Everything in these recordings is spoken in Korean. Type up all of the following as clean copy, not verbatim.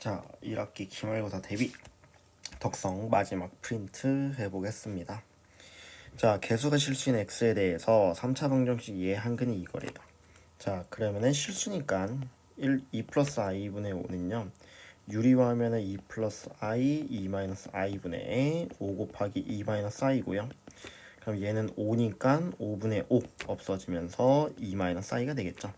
자, 1학기 기말고사 대비 덕성 마지막 프린트 해보겠습니다. 자, 개수가 실수인 x에 대해서 3차 방정식 이해 한근이 이거래요. 자, 그러면은 실수니까 2 플러스 i분의 5는요 유리화하면은 2 플러스 i, 2 마이너스 i분의 5 곱하기 2 마이너스 i고요. 그럼 얘는 5니까 5분의 5 없어지면서 2 마이너스 i가 되겠죠.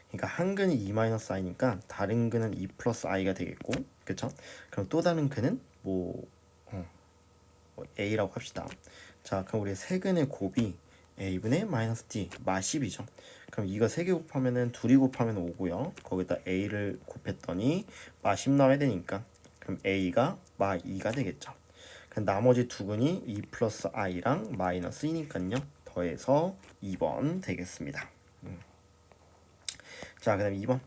그러니까 한 근이 2-i니까 다른 근은 2 플러스 i가 되겠고, 그쵸? 그럼 또 다른 근은 a라고 합시다. 자, 그럼 우리 세 근의 곱이 a분의 마이너스 d 마 10이죠. 그럼 이거 세 개 곱하면은 둘이 곱하면 5고요. 거기다 a를 곱했더니 마 10 나와야 되니까 그럼 a가 마 2가 되겠죠. 그럼 나머지 두 근이 2 플러스 i랑 마이너스 2니까요. 더해서 2번 되겠습니다. 자, 그 다음 2번.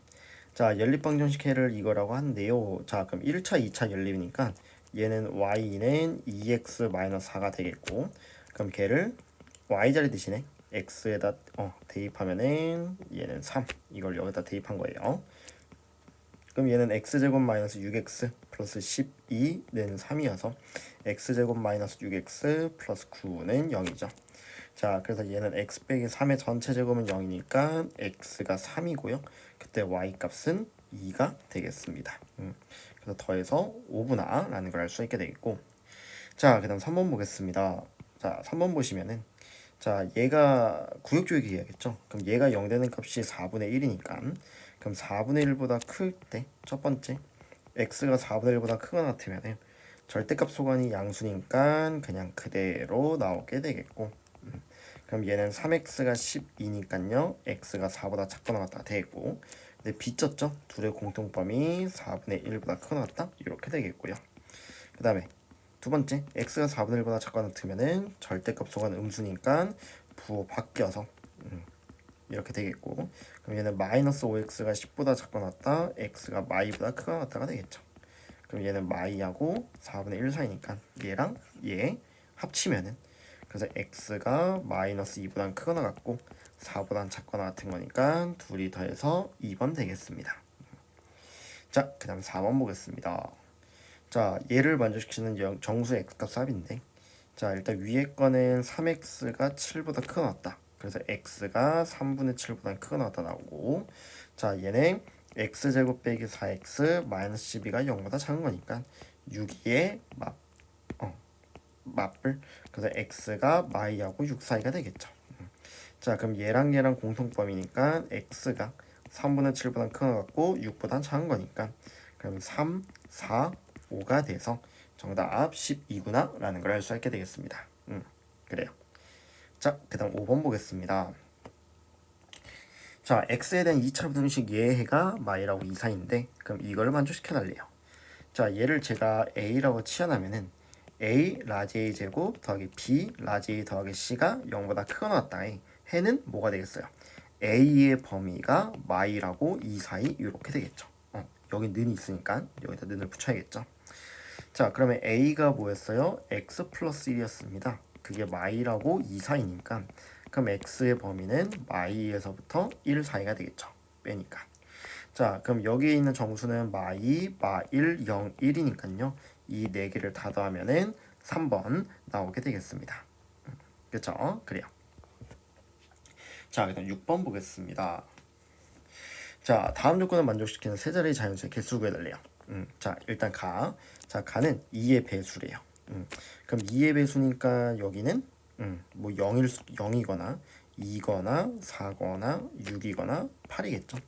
자, 연립방정식해를 이거라고 하는데요. 자, 그럼 1차, 2차 연립이니까 얘는 y는 2x-4가 되겠고, 그럼 걔를 y자리 대신에 x에다 대입하면은 얘는 3. 이걸 여기다 대입한 거예요. 그럼 얘는 x제곱 마이너스 6x 플러스 12는 3이어서 x제곱 마이너스 6x 플러스 9는 0이죠. 자, 그래서 얘는 x 빼기 3의 전체 제곱은 0이니까 x가 3이고요. 그때 y 값은 2가 되겠습니다. 그래서 더해서 5분화 라는 걸 알 수 있게 되겠고, 자, 그 다음 3번 보겠습니다. 자, 3번 보시면은 자, 얘가 구역조이기 해야겠죠. 그럼 얘가 0 되는 값이 4분의 1이니까 그럼 4분의 1보다 클 때 첫 번째 x가 4분의 1보다 크거나 같으면은 절대값 소관이 양수니까 그냥 그대로 나오게 되겠고, 그럼 얘는 3x가 12니까요 x가 4보다 작거나 같다 되겠고, 근데 빚졌죠? 둘의 공통범위 4분의 1보다 크거나 같다 이렇게 되겠고요. 그 다음에 두 번째 x가 4분의 1보다 작거나 같으면은 절대값 소관 음수니까 부호 바뀌어서 이렇게 되겠고, 그럼 얘는 마이너스 5x가 10보다 작거나 같다 x가 마이보다 크거나 같다가 되겠죠. 그럼 얘는 마이하고 4분의 1 사이니까 얘랑 얘 합치면은, 그래서 x가 마이너스 2보다 크거나 같고 4보다 작거나 같은 거니까 둘이 더해서 2번 되겠습니다. 자, 그 다음 4번 보겠습니다. 자, 얘를 만족시키는 정수 x값 합인데, 자, 일단 위에 거는 3x가 7보다 크거나 같다. 그래서 x가 3분의 7보다 크거나 같다 나오고, 자, 얘는 x제곱 빼기 4x 마이너스 12가 0보다 작은 거니까 6의 맞불. 그래서 x가 마이하고 6 사이가 되겠죠. 자, 그럼 얘랑 얘랑 공통범위니까 x가 3분의 7보다 큰 거 같고 6보다 작은 거니까 그럼 3, 4, 5가 돼서 정답 12구나 라는 걸 알 수 있게 되겠습니다. 그래요. 자, 그 다음 5번 보겠습니다. 자, x에 대한 2차 분식 예해가 마이라고 이사인데 그럼 이걸 만족시켜 달래요. 자, 얘를 제가 a라고 치환하면은 a 라지 a 제곱 더하기 b 라지 a 더하기 c가 0보다 크거나 같다에 해는 뭐가 되겠어요? a의 범위가 마이라고 이 사이 이렇게 되겠죠. 여기 는이 있으니까 여기다 는을 붙여야겠죠. 자, 그러면 a가 뭐였어요? x 플러스 1이었습니다. 그게 마이라고 이 사이니까 그럼 x의 범위는 마이에서부터 1 사이가 되겠죠. 빼니까. 자, 그럼 여기에 있는 정수는 마2, 마1, 0, 1이니까요. 이 네 개를 다 더하면은 3번 나오게 되겠습니다. 그쵸? 그래요. 자, 일단 6번 보겠습니다. 자, 다음 조건을 만족시키는 세 자리의 자연수의 개수 구해달래요. 자, 일단 가. 자, 가는 2의 배수래요. 그럼 2의 배수니까 여기는 뭐 0이거나 2거나 4거나 6이거나 8이겠죠.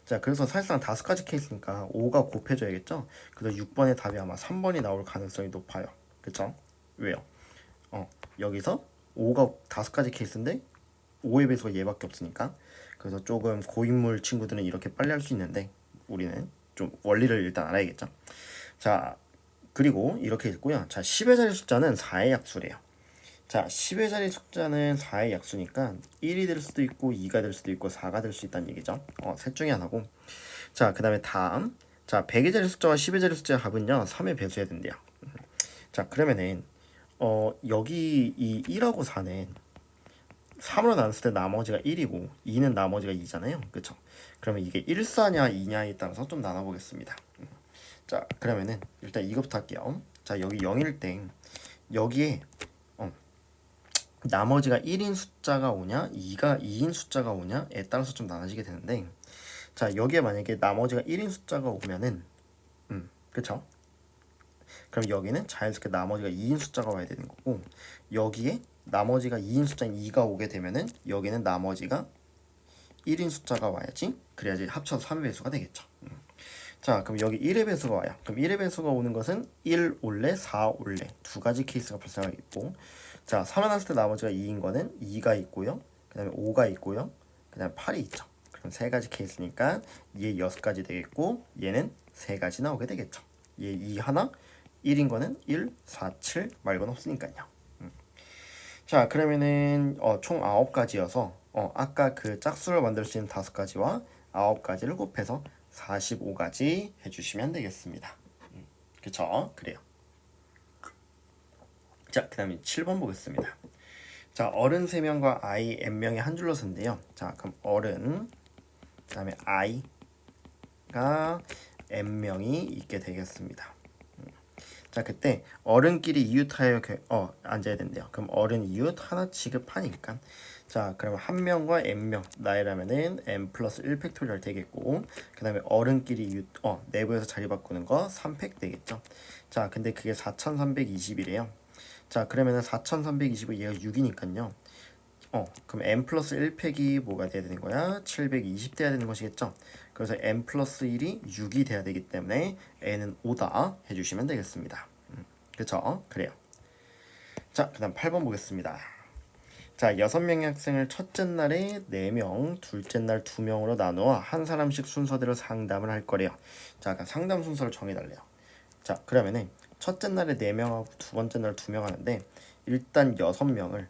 자, 그래서 사실상 5가지 케이스니까 5가 곱해져야겠죠. 그래서 6번의 답이 아마 3번이 나올 가능성이 높아요. 그쵸? 왜요? 여기서 5가 5가지 케이스인데 5의 배수가 얘밖에 없으니까. 그래서 조금 고인물 친구들은 이렇게 빨리 할 수 있는데 우리는 좀 원리를 일단 알아야겠죠. 자, 그리고 이렇게 있고요. 자, 10의 자리 숫자는 4의 약수래요. 자, 10의 자리 숫자는 4의 약수니까 1이 될 수도 있고 2가 될 수도 있고 4가 될 수 있다는 얘기죠. 셋 중에 하나고. 자, 그 다음에 다음. 자, 100의 자리 숫자와 10의 자리 숫자의 합은요 3의 배수해야 된대요. 자, 그러면은 여기 이 1하고 4는 3으로 나눴을 때 나머지가 1이고 2는 나머지가 2잖아요. 그쵸? 그러면 이게 1사냐 2냐에 따라서 좀 나눠보겠습니다. 자 그러면은 일단 이것부터 할게요. 자 여기 0일 때 여기에 나머지가 1인 숫자가 오냐 2인 숫자가 오냐에 따라서 좀 나눠지게 되는데, 자 여기에 만약에 나머지가 1인 숫자가 오면은 그쵸? 그럼 여기는 자연스럽게 나머지가 2인 숫자가 와야 되는 거고, 여기에 나머지가 2인 숫자인 2가 오게 되면은 여기는 나머지가 1인 숫자가 와야지, 그래야지 합쳐서 3의 배수가 되겠죠. 자 그럼 여기 1의 배수가 와요. 그럼 1의 배수가 오는 것은 1 올래 4 올래 두 가지 케이스가 발생하겠고, 자 3을 났을 때 나머지가 2인 거는 2가 있고요, 그 다음에 5가 있고요, 그 다음에 8이 있죠. 그럼 세 가지 케이스니까 얘 6가지 되겠고 얘는 3가지 나오게 되겠죠. 얘 2 하나, 1인 거는 1, 4, 7 말고는 없으니까요. 자 그러면은 총 9가지여서 아까 그 짝수를 만들 수 있는 5가지와 9가지를 곱해서 45가지 해주시면 되겠습니다. 그쵸? 그래요. 자 그 다음에 7번 보겠습니다. 자 어른 3명과 아이 n명의 한 줄로 쓴대요. 자 그럼 어른 그 다음에 아이가 n명이 있게 되겠습니다. 자 그때 어른끼리 이웃하여 앉아야 된대요. 그럼 어른 이웃 하나 취급하니까, 자 그러면 한 명과 n명 나이라면은 n 플러스 1 팩토리얼 되겠고, 그 다음에 어른끼리 이웃 내부에서 자리 바꾸는 거 3팩 되겠죠. 자 근데 그게 4320이래요. 자 그러면은 4320은 얘가 6이니까요. 그럼 n 플러스 1팩이 뭐가 돼야 되는 거야? 720 돼야 되는 것이겠죠. 그래서 n 플러스 1이 6이 돼야 되기 때문에 n은 5다 해주시면 되겠습니다. 그쵸? 그래요. 자, 그 다음 8번 보겠습니다. 자, 6명의 학생을 첫째 날에 4명, 둘째 날 2명으로 나누어 한 사람씩 순서대로 상담을 할 거래요. 자, 그럼 상담 순서를 정해달래요. 자, 그러면은 첫째 날에 4명하고 두 번째 날 2명 하는데, 일단 6명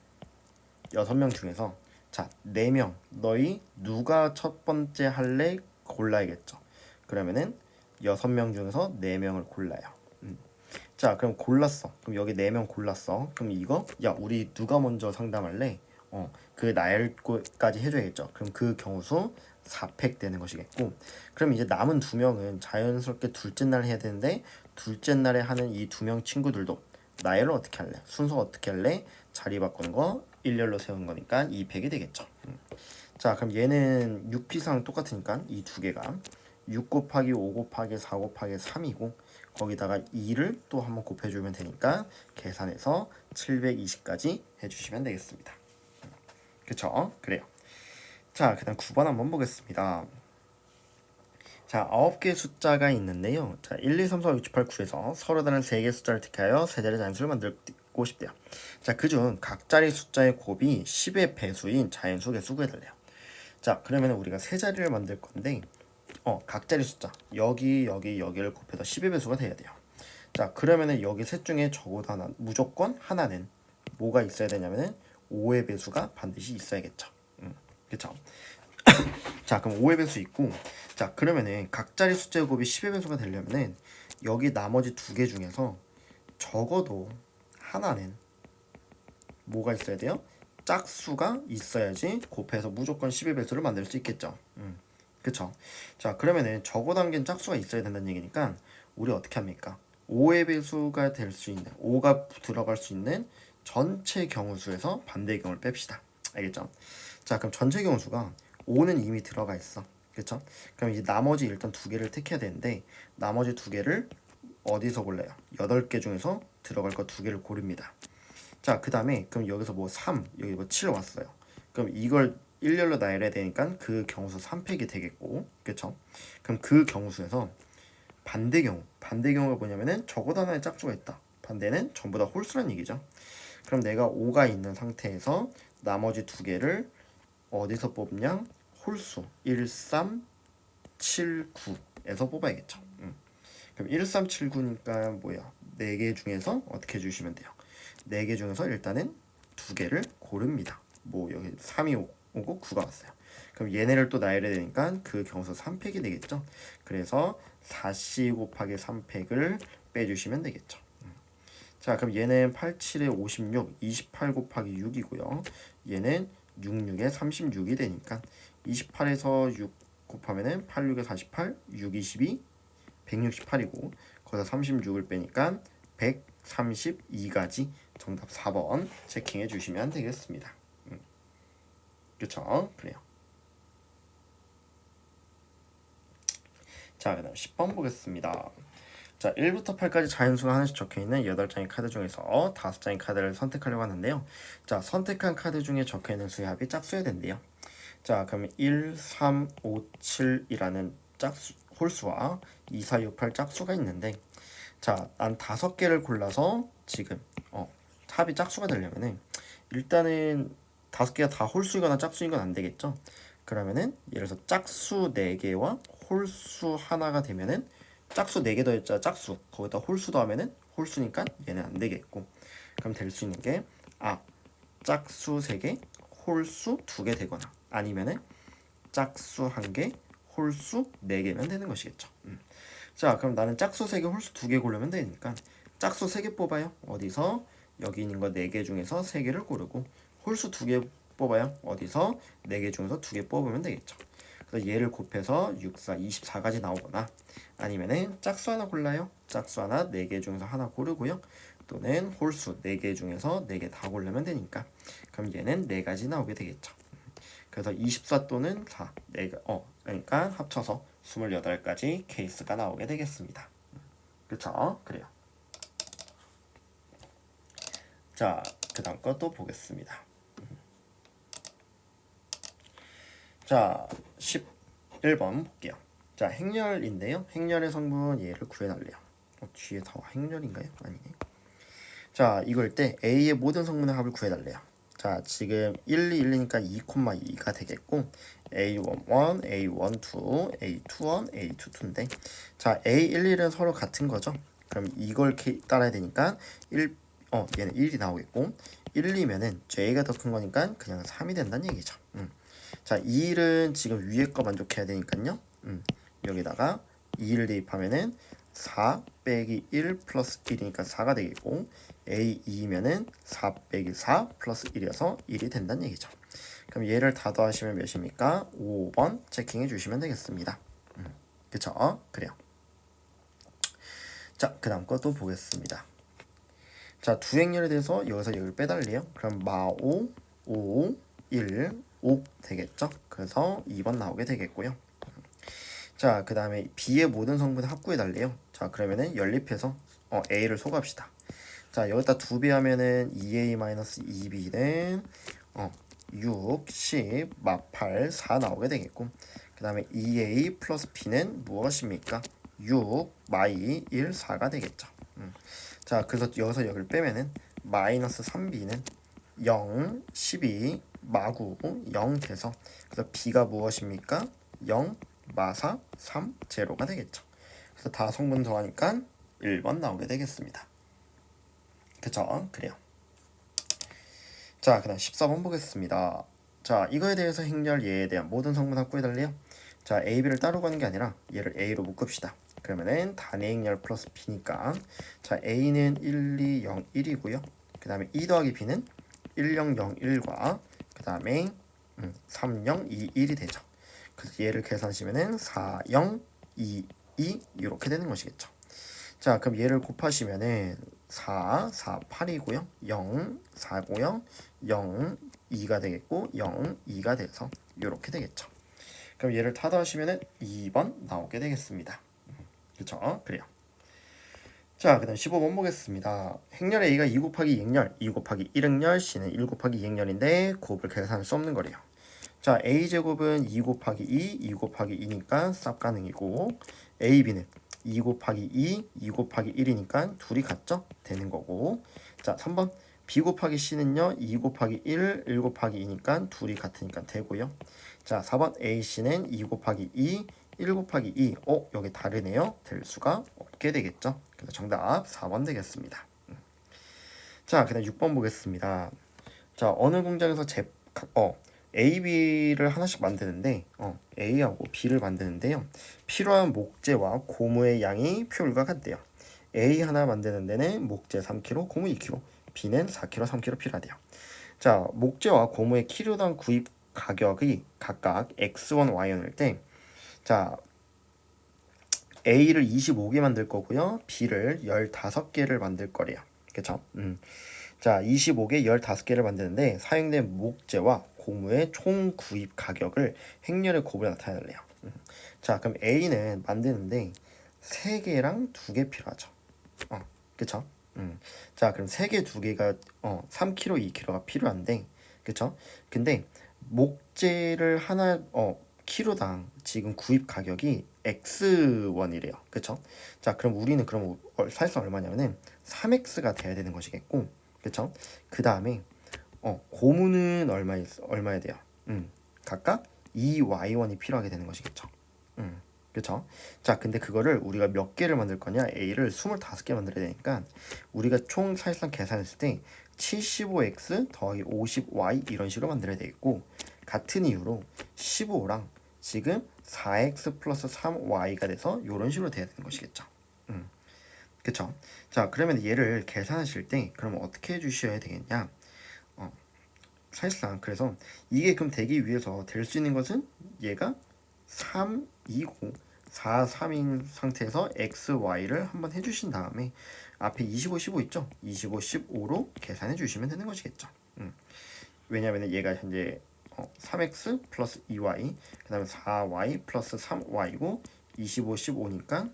중에서 자 4명 너희 누가 첫 번째 할래 골라야겠죠. 그러면은 6명 중에서 4명을 골라요. 자 그럼 골랐어. 그럼 여기 4명 골랐어. 그럼 이거 야 우리 누가 먼저 상담할래? 그 나열까지 해줘야겠죠. 그럼 그 경우수 4팩 되는 것이겠고, 그럼 이제 남은 2명은 자연스럽게 둘째 날 해야 되는데, 둘째 날에 하는 이 2명 친구들도 나열을 어떻게 할래? 순서 어떻게 할래? 자리 바꾸는 거 일렬로 세우는 거니까 2팩이 되겠죠. 자 그럼 얘는 6피상 똑같으니까 이 두 개가 6 곱하기 5 곱하기 4 곱하기 3이고, 거기다가 2를 또 한번 곱해주면 되니까 계산해서 720까지 해주시면 되겠습니다. 그쵸? 그래요. 자 그 다음 9번 한번 보겠습니다. 자 9개의 숫자가 있는데요. 자 1, 2, 3, 4, 5, 6, 7, 8, 9에서 서로 다른 3개의 숫자를 택하여 세자리 자연수를 만들고 싶대요. 자 그중 각 자리 숫자의 곱이 10의 배수인 자연수 개수 구해달래요. 자 그러면 우리가 세 자리를 만들 건데 각 자리 숫자 여기를 곱해서 10의 배수가 돼야 돼요. 자 그러면은 여기 셋 중에 적어도 하나, 무조건 하나는 뭐가 있어야 되냐면은 5의 배수가 반드시 있어야겠죠. 그쵸? 자 그럼 5의 배수 있고, 자 그러면은 각 자리 숫자의 곱이 10의 배수가 되려면은 여기 나머지 두 개 중에서 적어도 하나는 뭐가 있어야 돼요? 짝수가 있어야지 곱해서 무조건 10의 배수를 만들 수 있겠죠. 그쵸? 자 그러면은 적어 담긴 짝수가 있어야 된다는 얘기니까 우리 어떻게 합니까? 5의 배수가 될 수 있는, 5가 들어갈 수 있는 전체 경우수에서 반대의 경우를 뺍시다. 알겠죠? 자 그럼 전체 경우수가 5는 이미 들어가 있어. 그쵸? 그럼 이제 나머지 일단 두 개를 택해야 되는데, 나머지 두 개를 어디서 골라요? 8개 중에서 들어갈 거 두 개를 고릅니다. 자 그 다음에 그럼 여기서 뭐 3, 여기 뭐 7 왔어요. 그럼 이걸 일렬로 나열해야 되니까 그 경우수 3팩이 되겠고, 그쵸? 그럼 그 경우수에서 반대 경우가 뭐냐면은 적어도 하나의 짝수가 있다. 반대는 전부 다 홀수란 얘기죠. 그럼 내가 5가 있는 상태에서 나머지 두 개를 어디서 뽑냐? 홀수 1, 3, 7, 9에서 뽑아야겠죠. 그럼 1, 3, 7, 9니까 뭐야? 4개 중에서 어떻게 해주시면 돼요? 4개 중에서 일단은 두 개를 고릅니다. 뭐 여기 3이 오고 9가 왔어요. 그럼 얘네를 또 나열해야 되니까 그 경우수 3팩이 되겠죠. 그래서 4C 곱하기 3팩을 빼주시면 되겠죠. 자 그럼 얘는 8, 7에 56, 28 곱하기 6이고요. 얘는 6, 6에 36이 되니까 28에서 6 곱하면은 8, 6에 48, 6, 22, 168이고 거기서 36을 빼니까 132가지. 정답 4번 체킹해 주시면 되겠습니다. 그쵸? 그래요. 자, 그 다음 10번 보겠습니다. 자, 1부터 8까지 자연수가 하나씩 적혀있는 8장의 카드 중에서 5장의 카드를 선택하려고 하는데요. 자, 선택한 카드 중에 적혀있는 수의 합이 짝수여야 된대요. 자, 그럼 1, 3, 5, 7이라는 짝수, 홀수와 2, 4, 6, 8 짝수가 있는데, 자, 난 5개를 골라서 지금 합이 짝수가 되려면은 일단은 5개가 다 홀수이거나 짝수인 건 안 되겠죠. 그러면은 예를 들어서 짝수 4개와 홀수 하나가 되면은 짝수 4개 더했자 짝수, 거기다 홀수 더하면은 홀수니까 얘는 안 되겠고, 그럼 될 수 있는 게 짝수 3개, 홀수 2개 되거나 아니면은 짝수 1개, 홀수 4개면 되는 것이겠죠. 자, 그럼 나는 짝수 3개, 홀수 2개 고르면 되니까 짝수 3개 뽑아요. 어디서? 여기 있는 거 4개 중에서 3개를 고르고, 홀수 2개 뽑아요. 어디서? 4개 중에서 2개 뽑으면 되겠죠. 그래서 얘를 곱해서 6, 4, 24가지 나오거나 아니면은 짝수 하나 골라요. 짝수 하나 4개 중에서 하나 고르고요. 또는 홀수 4개 중에서 4개 다 고르면 되니까 그럼 얘는 4가지 나오게 되겠죠. 그래서 24 또는 4, 그러니까 합쳐서 28가지 케이스가 나오게 되겠습니다. 그렇죠? 그래요. 자, 그 다음 것도 보겠습니다. 자, 11번 볼게요. 자, 행렬인데요. 행렬의 성분 얘를 구해달래요. 뒤에 다 행렬인가요? 아니네. 자, 이걸 때 A의 모든 성분의 합을 구해달래요. 자, 지금 1, 2, 1이니까 2,2가 되겠고 A11, A12, A21, A22인데 자, A11은 서로 같은 거죠. 그럼 이걸 따라야 되니까 얘는 1이 나오겠고 1, 2면은 J가 더 큰 거니까 그냥 3이 된다는 얘기죠. 자, 2는 지금 위에 거 만족해야 되니까요. 여기다가 2를 대입하면은 4 빼기 1 플러스 1이니까 4가 되겠고 A2면은 4 빼기 4 플러스 1이어서 1이 된다는 얘기죠. 그럼 얘를 다 더하시면 몇입니까? 5번 체킹해 주시면 되겠습니다. 그쵸? 그래요. 자, 그 다음 것도 보겠습니다. 자, 두 행렬에 대해서 여기서 여기를 빼달래요. 그럼 마오, 5, 1, 5 되겠죠? 그래서 2번 나오게 되겠고요. 자, 그 다음에 B의 모든 성분을 합구해달래요. 자, 그러면은 연립해서 A를 소개합시다. 자, 여기다 2배 하면은 2A-2B는 6, 10, 8, 4 나오게 되겠고 그 다음에 2A 플러스 B는 무엇입니까? 6, 마이 1, 4가 되겠죠. 자, 그래서 여기서 여기를 빼면은 마이너스 3B는 0, 12, 마구 0 돼서 그래서 B가 무엇입니까? 0, 마사 3, 제로가 되겠죠. 그래서 다 성분 더하니까 1번 나오게 되겠습니다. 그쵸? 그래요. 자, 그 다음 14번 보겠습니다. 자, 이거에 대해서 행렬 얘에 대한 모든 성분 합구해달래요. 자, A, B를 따로 가는 게 아니라 얘를 A로 묶읍시다. 그러면은 단의 행렬 플러스 B니까 자, A는 1, 2, 0, 1이고요. 그 다음에 2 더하기 B는 1, 0, 0, 1과 그 다음에 3, 0, 2, 1이 되죠. 그래서 얘를 계산하시면은 4, 0, 2, 2 이렇게 되는 것이겠죠. 자, 그럼 얘를 곱하시면은 4, 4, 8이고요. 0, 4고요. 0, 2가 되겠고 0, 2가 돼서 이렇게 되겠죠. 그럼 얘를 타더하시면은 2번 나오게 되겠습니다. 그렇죠? 그래요. 자, 그 다음 15번 보겠습니다. 행렬 A가 2 곱하기 2행렬, 2 곱하기 1행렬, C는 1 곱하기 2행렬인데 곱을 계산할 수 없는 거래요. 자, A제곱은 2 곱하기 2, 2 곱하기 2니까 쌉 가능이고 AB는 2 곱하기 2, 2 곱하기 1이니까 둘이 같죠? 되는 거고 자, 3번 B 곱하기 C는요 2 곱하기 1, 1 곱하기 2니까 둘이 같으니까 되고요. 자, 4번 AC는 2 곱하기 2, 1 곱하기 2 여기 다르네요. 될 수가 없게 되겠죠? 그래서 정답 4번 되겠습니다. 자, 그 다음 6번 보겠습니다. 자, 어느 공장에서 A, B를 하나씩 만드는데 A하고 B를 만드는데요. 필요한 목재와 고무의 양이 표율과 같대요. A 하나 만드는 데는 목재 3kg, 고무 2kg, B는 4kg, 3kg 필요하대요. 자, 목재와 고무의 키로당 구입 가격이 각각 X1, Y1일 때 자, A를 25개 만들 거고요. B를 15개를 만들 거래요. 그쵸? 자, 25개 15개를 만드는데 사용된 목재와 고무의 총 구입 가격을 행렬의 곱으로 나타내래요. 자, 그럼 A는 만드는데 3개랑 2개 필요하죠. 그쵸? 자, 그럼 3개, 2개가 3kg, 2kg가 필요한데, 그쵸? 근데 목재를 하나 키로당 지금 구입 가격이 X1이래요. 그쵸? 자, 그럼 우리는 그럼 사실상 얼마냐면은 3X가 돼야 되는 것이겠고, 그쵸? 그 다음에 고무는 얼마야 돼요? 각각 2Y1이 필요하게 되는 것이겠죠. 그쵸? 자, 근데 그거를 우리가 몇 개를 만들 거냐? A를 25개 만들어야 되니까 우리가 총 사실상 계산했을 때 75x 더하기 50y 이런 식으로 만들어야 되겠고, 같은 이유로 15랑 지금 4x 플러스 3y가 돼서 이런 식으로 돼야 되는 것이겠죠. 그쵸? 자, 그러면 얘를 계산하실 때 그럼 어떻게 해주셔야 되겠냐? 사실상 그래서 이게 그럼 되기 위해서 될 수 있는 것은 얘가 3, 2고 4, 3인 상태에서 x, y를 한번 해주신 다음에 앞에 25, 15 있죠? 25, 15로 계산해 주시면 되는 것이겠죠. 왜냐하면 얘가 현재 3x 플러스 2y 그 다음에 4y 플러스 3y고 25, 15니까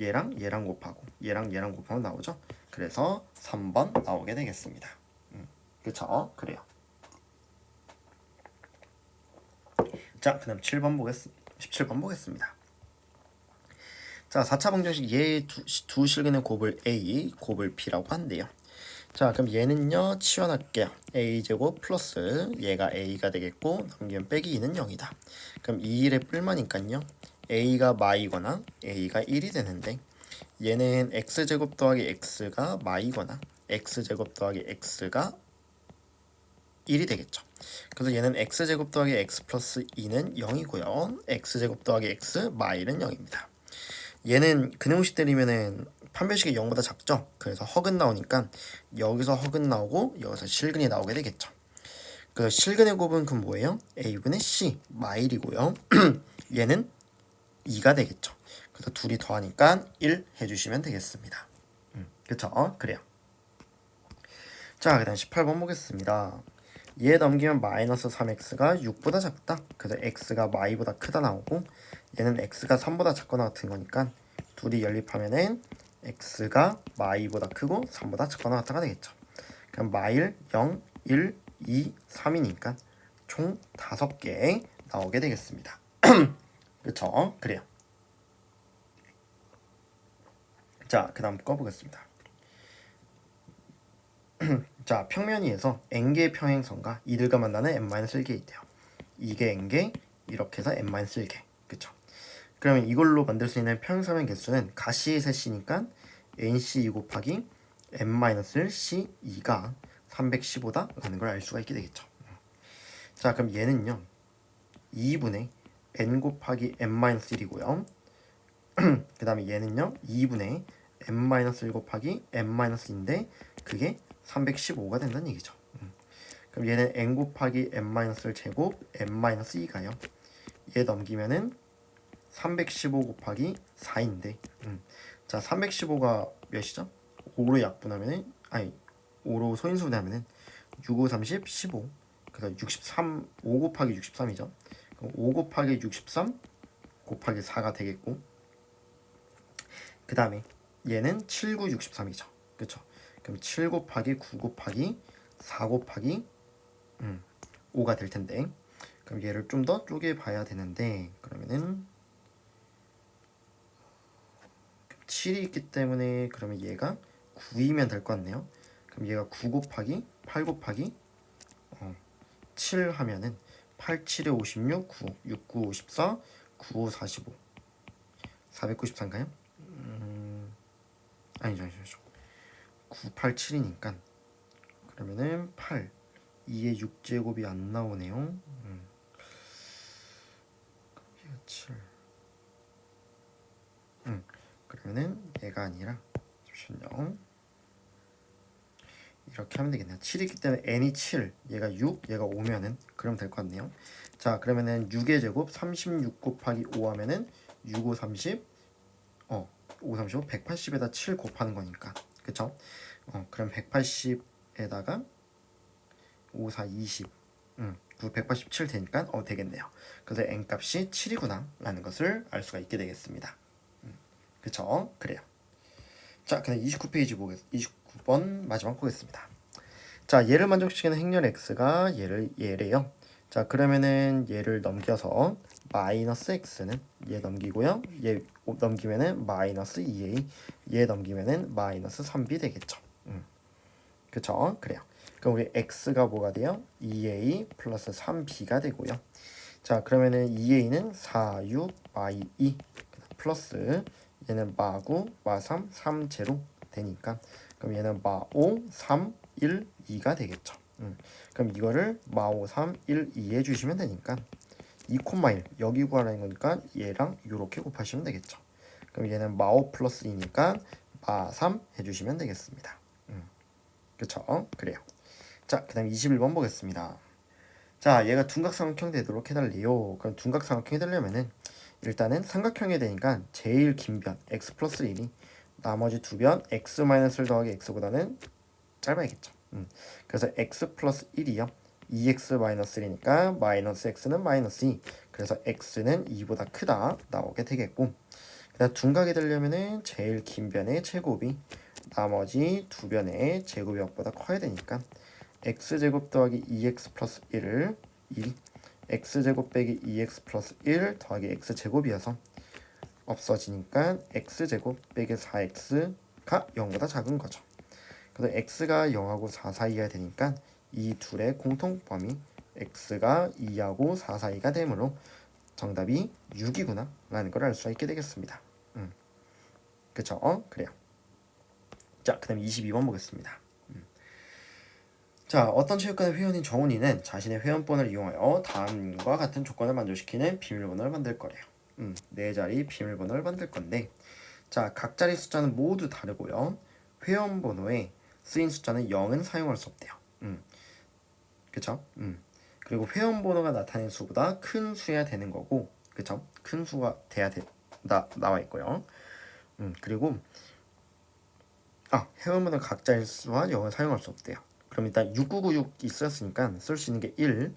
얘랑 곱하고 얘랑 곱하면 나오죠. 그래서 3번 나오게 되겠습니다. 그쵸? 그래요. 자, 그 다음 17번 보겠습니다. 자, 4차 방정식 얘 두 실근의 곱을 A, 곱을 B라고 한대요. 자, 그럼 얘는요 치환할게요. A제곱 플러스 얘가 A가 되겠고 넘기면 빼기 2는 0이다. 그럼 2일의 뿔마니까요 A가 마이거나 A가 1이 되는데 얘는 X제곱 더하기 X가 마이거나 X제곱 더하기 X가 1이 되겠죠. 그래서 얘는 X제곱 더하기 X 플러스 2는 0이고요. X제곱 더하기 X 마이는 0입니다. 얘는 근형식 때리면은 판별식이 0보다 작죠. 그래서 허근 나오니까 여기서 허근 나오고 여기서 실근이 나오게 되겠죠. 그래서 실근의 곱은 그럼 뭐예요? A분의 C 마일이고요. 얘는 2가 되겠죠. 그래서 둘이 더하니까 1 해주시면 되겠습니다. 그쵸? 그래요. 자, 그 다음 18번 보겠습니다. 얘 넘기면 마이너스 3x가 6보다 작다. 그래서 x가 마이보다 크다 나오고 얘는 x가 3보다 작거나 같은 거니까 둘이 연립하면은 x가 마이보다 크고 3보다 작거나 같다가 되겠죠. 그럼 마일 0, 1, 2, 3이니까 총 5개 나오게 되겠습니다. 그쵸? 그래요. 자, 그 다음 꺼보겠습니다. 자, 평면 위에서 n개의 평행선과 이들과 만나는 n-1개 있대요. 이게 n개, 이렇게 해서 n-1개. 그쵸? 그러면 이걸로 만들 수 있는 평행선의 개수는 가시의 셋이니까 nc2 곱하기 n-c2가 315다 라는 걸 알 수가 있게 되겠죠. 자, 그럼 얘는요 2분의 n 곱하기 n-1이고요 그 다음에 얘는요 2분의 n-1 곱하기 n-인데 그게 315가 된다는 얘기죠. 그럼 얘는 n 곱하기 n-을 제곱 n-2가요. 얘 넘기면은 315 곱하기 4인데 자 315가 몇이죠? 5로 약분하면은 5로 소인수분하면은 6, 5, 30, 15 그래서 63, 5 곱하기 63이죠. 그럼 5 곱하기 63 곱하기 4가 되겠고 그 다음에 얘는 7, 9, 63이죠. 그쵸? 그럼 7 곱하기 9 곱하기 4 곱하기 5가 될 텐데 그럼 얘를 좀 더 쪼개 봐야 되는데 그러면은 7이 있기 때문에 그러면 얘가 9이면 될 것 같네요. 그럼 얘가 9 곱하기 8 곱하기 7 하면은 8, 7에 56, 9, 6, 9, 54, 9, 5, 45 494인가요? 아니죠 9, 8, 7이니까 그러면은 8 2의 6제곱이 안 나오네요. 7 그러면은 얘가 아니라 잠시만요. 이렇게 하면 되겠네요. 7이기 때문에 n이 7, 얘가 6, 얘가 5면은 그럼 될 것 같네요. 자, 그러면은 6의 제곱 36 곱하기 5 하면은 6, 5, 30, 5, 35, 180에다 7 곱하는 거니까. 그쵸? 그럼 180에다가 5, 4, 20. 187 되니까 되겠네요. 그래서 n값이 7이구나 라는 것을 알 수가 있게 되겠습니다. 그쵸? 그래요. 자, 그럼 29페이지 29번 마지막 보겠습니다. 자, 얘를 만족시키는 행렬 x가 얘래요. 자, 그러면은 얘를 넘겨서 마이너스 x는 얘 넘기고요. 얘 넘기면은 마이너스 2a, 얘 넘기면은 마이너스 3b 되겠죠. 그쵸? 그래요. 그럼 우리 x가 뭐가 돼요? 2a 플러스 3b가 되고요. 자, 그러면은 2a는 4, 6, y 2 플러스 얘는 마구 마3, 3 제로 되니까 그럼 얘는 마5, 3, 1, 2가 되겠죠. 그럼 이거를 마5, 3, 1, 2 해주시면 되니까 2,1 여기 구하라는 거니까 얘랑 요렇게 곱하시면 되겠죠. 그럼 얘는 마5 플러스 2니까 마3 해주시면 되겠습니다. 그쵸? 그래요. 자, 그 다음 21번 보겠습니다. 자, 얘가 둔각삼각형 되도록 해달래요. 그럼 둔각삼각형이 되려면은 일단은 삼각형이 되니까 제일 긴 변 x 플러스 1이 나머지 두 변 x 마이너스 1 더하기 x보다는 짧아야겠죠. 그래서 x 플러스 1이요. 2x 마이너스 1이니까 마이너스 x는 마이너스 2. 그래서 x는 2보다 크다 나오게 되겠고, 그다음 둔각이 되려면은 제일 긴 변의 제곱이 나머지 두 변의 제곱이 0보다 커야 되니까 x제곱 더하기 2x 플러스 1을 1이 x제곱 빼기 2x 플러스 1 더하기 x제곱이어서 없어지니까 x제곱 빼기 4x가 0보다 작은 거죠. 그래서 x가 0하고 4 사이가 되니까 이 둘의 공통범위 x가 2하고 4 사이가 되므로 정답이 6이구나 라는 걸 알 수 있게 되겠습니다. 그쵸? 그래요. 자, 그 다음에 22번 보겠습니다. 자, 어떤 체육관의 회원인 정훈이는 자신의 회원번호를 이용하여 다음과 같은 조건을 만족시키는 비밀번호를 만들 거래요. 네 자리 비밀번호를 만들 건데, 자, 각 자리 숫자는 모두 다르고요. 회원번호에 쓰인 숫자는 0은 사용할 수 없대요. 그쵸? 그리고 회원번호가 나타낸 수보다 큰 수여야 되는 거고, 그쵸? 큰 수가 돼야 나와 있고요. 그리고 회원번호 각자 일수와 0을 사용할 수 없대요. 그럼 일단 6996이 쓰였으니까 쓸 수 있는 게 1,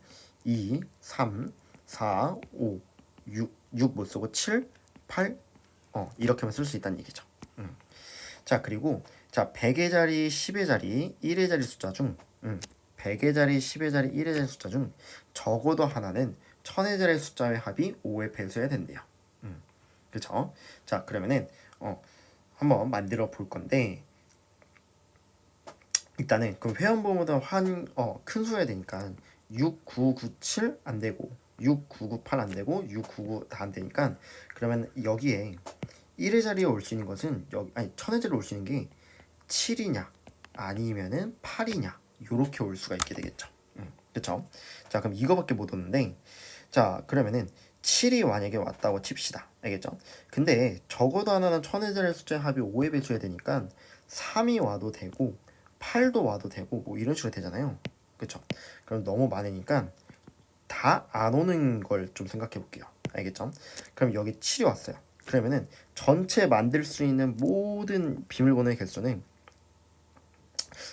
2, 3, 4, 5, 6 못 쓰고 7, 8 이렇게만 쓸 수 있다는 얘기죠. 자, 그리고 자 100의 자리, 10의 자리, 1의 자리 숫자 중 100의 자리, 10의 자리, 1의 자리 숫자 중 적어도 하나는 1000의 자리 숫자의 합이 5의 배수여야 된대요. 그쵸? 자, 그러면은 한번 만들어 볼 건데, 일단은 그럼 회원번호보다 큰 수여야 되니까 6997 안 되고 6998 안 되고 699 다 안 되니까, 그러면 여기에 1의 자리에 올 수 있는 것은 1000의 자리에 올 수 있는 게 7이냐 아니면은 8이냐 요렇게 올 수가 있게 되겠죠. 그쵸? 자, 그럼 이거밖에 못 오는데, 자, 그러면은 7이 만약에 왔다고 칩시다. 알겠죠? 근데 적어도 하나는 1000의 자리 숫자의 합이 5의 배수여야 되니까 3이 와도 되고 8도 와도 되고 뭐 이런 식으로 되잖아요. 그쵸? 그럼 너무 많으니까 다 안 오는 걸 좀 생각해 볼게요. 알겠죠? 그럼 여기 7이 왔어요. 그러면은 전체 만들 수 있는 모든 비밀번호의 개수는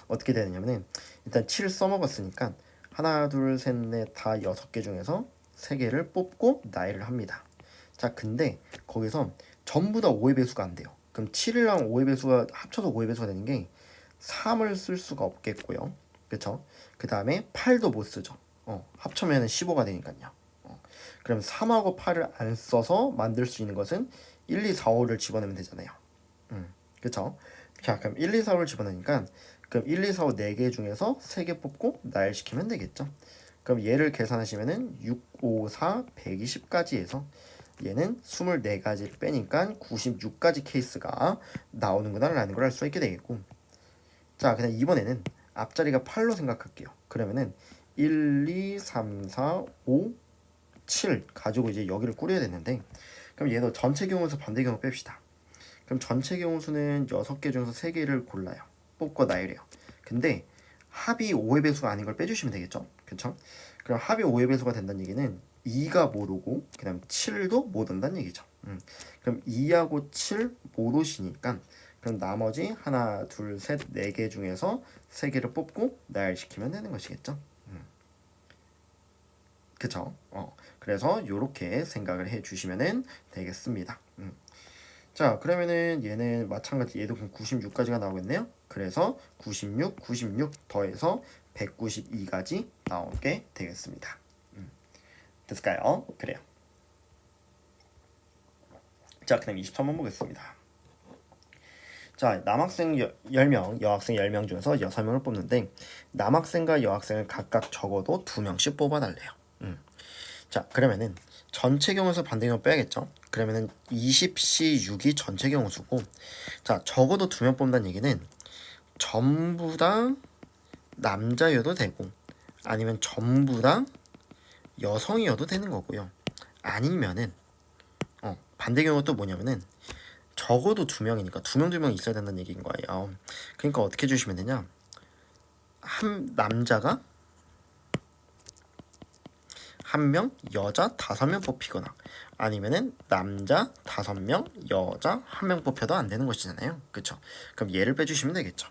어떻게 되느냐면은, 일단 7 써먹었으니까 하나 둘 셋 넷 다 6개 중에서 3개를 뽑고 나열을 합니다. 자, 근데 거기서 전부 다 5의 배수가 안 돼요. 그럼 7이랑 5의 배수가 합쳐서 5의 배수가 되는 게 3을 쓸 수가 없겠고요. 그쵸? 그 다음에 8도 못 쓰죠. 합쳐면 15가 되니까요. 그럼 3하고 8을 안 써서 만들 수 있는 것은 1, 2, 4, 5를 집어넣으면 되잖아요. 그쵸? 자, 그럼 1, 2, 4, 5를 집어넣으니까 그럼 1, 2, 4, 5 4개 중에서 3개 뽑고 나열시키면 되겠죠. 그럼 얘를 계산하시면은 6, 5, 4, 120까지 해서 얘는 24가지를 빼니까 96가지 케이스가 나오는구나 라는 걸 알 수 있게 되겠고, 자, 그냥 이번에는 앞자리가 8로 생각할게요. 그러면은 1, 2, 3, 4, 5, 7 가지고 이제 여기를 꾸려야 되는데, 그럼 얘도 전체 경우에서 반대 경우 뺍시다. 그럼 전체 경우 수는 6개 중에서 3개를 골라요. 뽑고 나열해요. 근데 합이 5의 배수가 아닌 걸 빼주시면 되겠죠. 그쵸? 그럼 합이 5의 배수가 된다는 얘기는 2가 못 오고 그 다음에 7도 못 온다는 얘기죠. 그럼 2하고 7 못 오시니까 그럼 나머지 하나, 둘, 셋, 4개 중에서 3개를 뽑고 나열시키면 되는 것이겠죠. 그쵸? 그래서 요렇게 생각을 해 주시면 되겠습니다. 자, 그러면은 얘는 마찬가지 얘도 그럼 96까지가 나오겠네요. 그래서 96, 96 더해서 192까지 나오게 되겠습니다. 됐을까요? 그래요. 자, 그 다음 23번 보겠습니다. 자, 남학생 10명, 여학생 10명 중에서 6명을 뽑는데 남학생과 여학생을 각각 적어도 2명씩 뽑아달래요. 자, 그러면은 전체 경우에서 반대경우 빼야겠죠. 그러면은 20시 6이 전체 경우수고, 자, 적어도 2명 뽑는다는 얘기는 전부 다 남자여도 되고 아니면 전부 다 여성이어도 되는 거고요. 아니면은 반대 경우 또 뭐냐면은 적어도 2명이니까 2명 2명 있어야 된다는 얘기인 거예요. 그러니까 어떻게 해주시면 되냐? 한 남자가 1명, 여자 5명 뽑히거나 아니면은 남자 5명, 여자 1명 뽑혀도 안 되는 것이잖아요. 그쵸? 그럼 얘를 빼주시면 되겠죠.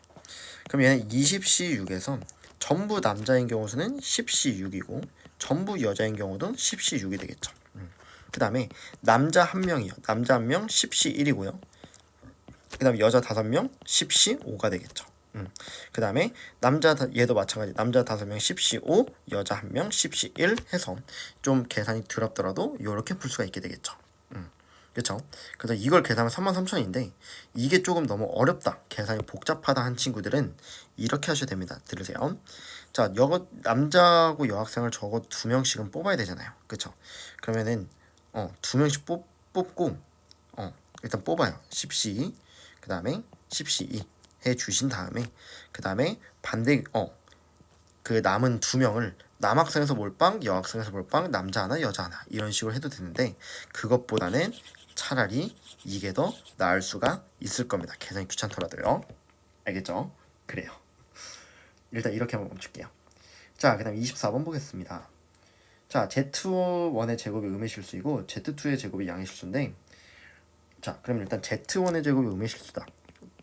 그럼 얘는 20시 6에서 전부 남자인 경우 수는 10시 6이고 전부 여자인 경우도 10시 6이 되겠죠. 그 다음에 남자 1명이요. 남자 1명 10시 1이고요. 그 다음에 여자 5명 10시 5가 되겠죠. 그 다음에 얘도 마찬가지 남자 5명 10시 5, 여자 1명 10시 1 해서 좀 계산이 더럽더라도 이렇게 풀 수가 있게 되겠죠. 그렇죠? 그래서 이걸 계산하면 33,000인데 이게 조금 너무 어렵다, 계산이 복잡하다 한 친구들은 이렇게 하셔야 됩니다. 들으세요. 자, 남자하고 여학생을 적어 2명씩은 뽑아야 되잖아요. 그렇죠? 그러면은 2명씩 뽑고 일단 뽑아요. 10시 그 다음에 10시 2 해 주신 다음에 그 다음에 그 남은 2명을 남학생에서 몰빵, 여학생에서 몰빵, 남자 하나, 여자 하나 이런 식으로 해도 되는데 그것보다는 차라리 이게 더 나을 수가 있을 겁니다. 계산이 귀찮더라도요. 알겠죠? 그래요. 일단 이렇게 한번 멈출게요. 자, 그 다음 24번 보겠습니다. 자, Z1의 제곱이 음의 실수이고 Z2의 제곱이 양의 실수인데, 자, 그럼 일단 Z1의 제곱이 음의 실수다.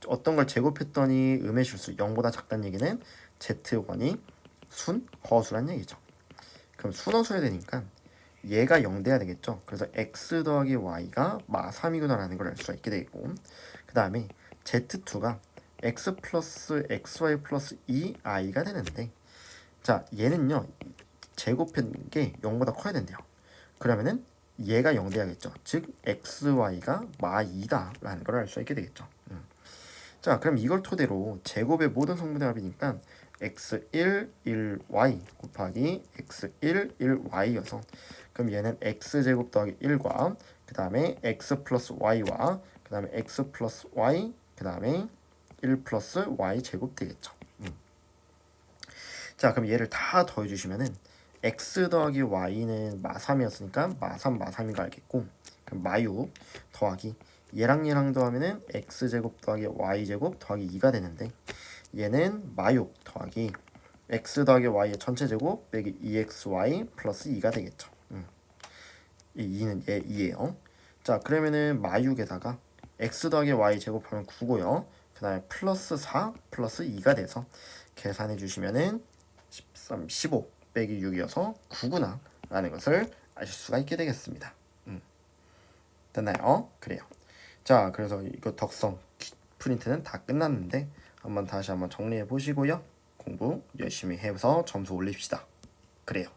어떤 걸 제곱했더니 음의 실수 0보다 작다는 얘기는 Z1이 허수란 얘기죠. 그럼 순허수여야 되니까 얘가 0 돼야 되겠죠. 그래서 x 더하기 y가 마3이구나 라는 걸 알 수가 있게 되겠고, 그 다음에 z2가 x 플러스 xy 플러스 2i가 되는데, 자, 얘는요 제곱한 게 0보다 커야 된대요. 그러면은 얘가 0 돼야겠죠. 즉 xy가 마2다 라는 걸 알 수 있게 되겠죠. 자, 그럼 이걸 토대로 제곱의 모든 성분의 합이니까 x1, 1y 곱하기 x1, 1y여서 그럼 얘는 x제곱 더하기 1과 그 다음에 x 플러스 y와 그 다음에 x 플러스 y 그 다음에 1 플러스 y 제곱 되겠죠. 자, 그럼 얘를 다 더해주시면은 x 더하기 y는 마3이었으니까 마3인 거 알겠고, 그럼 마6 더하기 얘랑 더하면은 x제곱 더하기 y제곱 더하기 2가 되는데 얘는 마6 더하기 x 더하기 y의 전체 제곱 빼기 2xy 플러스 2가 되겠죠. 이 2는 얘 2예요. 자, 그러면은 마6에다가 x 더하기 y 제곱하면 9고요. 그 다음에 플러스 4 플러스 2가 돼서 계산해 주시면은 13, 15 빼기 6이어서 9구나 라는 것을 아실 수가 있게 되겠습니다. 됐나요? 그래요. 자, 그래서 이거 덕성 프린트는 다 끝났는데 다시 한번 정리해 보시고요. 공부 열심히 해서 점수 올립시다. 그래요.